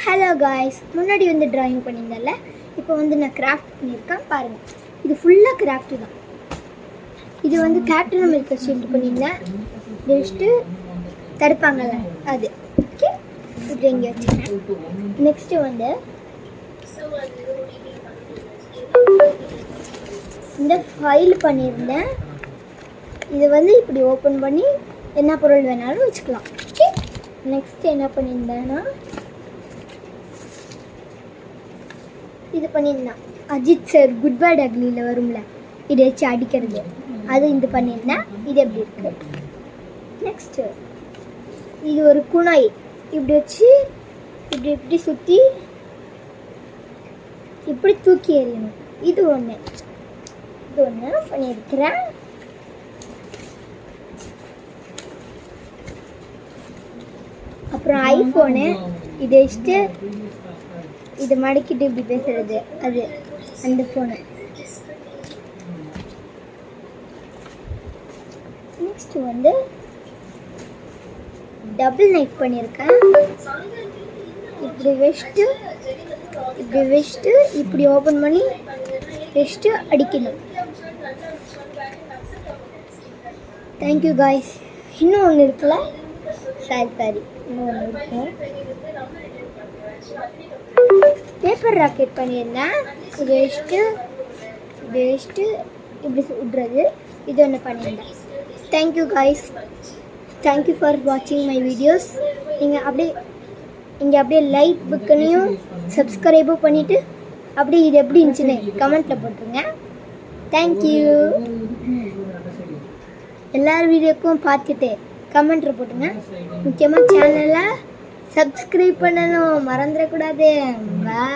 Hello guys, முன்னாடி வந்து drawing பண்ணியிருந்தேன்ல, இப்போ வந்து நான் கிராஃப்ட் பண்ணியிருக்கேன் பாருங்கள். இது ஃபுல்லாக கிராஃப்ட்டு தான். இது வந்து கேப்டன் அமெரிக்கா ஷீல்டு பண்ணியிருந்தேன். ஜஸ்ட்டு தடுப்பாங்கல்ல அது. ஓகே, இப்படி இங்கே வச்சுருக்கேன். நெக்ஸ்ட்டு வந்து இந்த ஃபைல் பண்ணியிருந்தேன். இதை வந்து இப்படி ஓப்பன் பண்ணி என்ன பொருள் வேணாலும் வச்சுக்கலாம். ஓகே, நெக்ஸ்ட் என்ன பண்ணியிருந்தேன்னா இது பண்ணியிருந்தேன். அஜித் சார் குட் பை டக்லியில் வரும்ல, இதை வச்சு அடிக்கிறது, அது இது பண்ணியிருந்தேன். இது எப்படி இருக்குது. நெக்ஸ்ட்டு இது ஒரு குணாய், இப்படி வச்சு இப்படி இப்படி சுற்றி இப்படி தூக்கி எறியணும். இது ஒன்று பண்ணியிருக்கிறேன். அப்புறம் ஐஃபோனு, இதை வச்சுட்டு இதை மடக்கிட்டு இப்படி பேசுறது, அது அந்த ஃபோனு. நெக்ஸ்ட் வந்து டபுள் நைஃப் பண்ணியிருக்கேன். இப்படி வச்சுட்டு இப்படி ஓப்பன் பண்ணி வச்சுட்டு அடிக்கணும். Thank you guys. இன்னும் ஒன்று இருக்குல்ல, சாரி இன்னும் ஒன்று இருக்கும். பேப்பர் ராக்கெட் பண்ணியிருந்தேன். இதை வச்சுட்டு இப்படி விட்றது, இது ஒன்று பண்ணியிருந்தேன். தேங்க்யூ காய்ஸ், தேங்க்யூ ஃபார் வாட்சிங் மை வீடியோஸ். நீங்கள் அப்படியே லைக் புக்கனையும் சப்ஸ்கிரைபும் பண்ணிவிட்டு அப்படியே இது எப்படி இருந்துச்சுன்னு கமெண்ட்டில் போட்டுருங்க. தேங்க்யூ. எல்லார் வீடியோக்கும் பார்த்துட்டு கமெண்ட்டில் போட்டுங்க. முக்கியமாக சேனலை சப்ஸ்கிரைப் பண்ணணும், மறந்துடக்கூடாது. பாய்.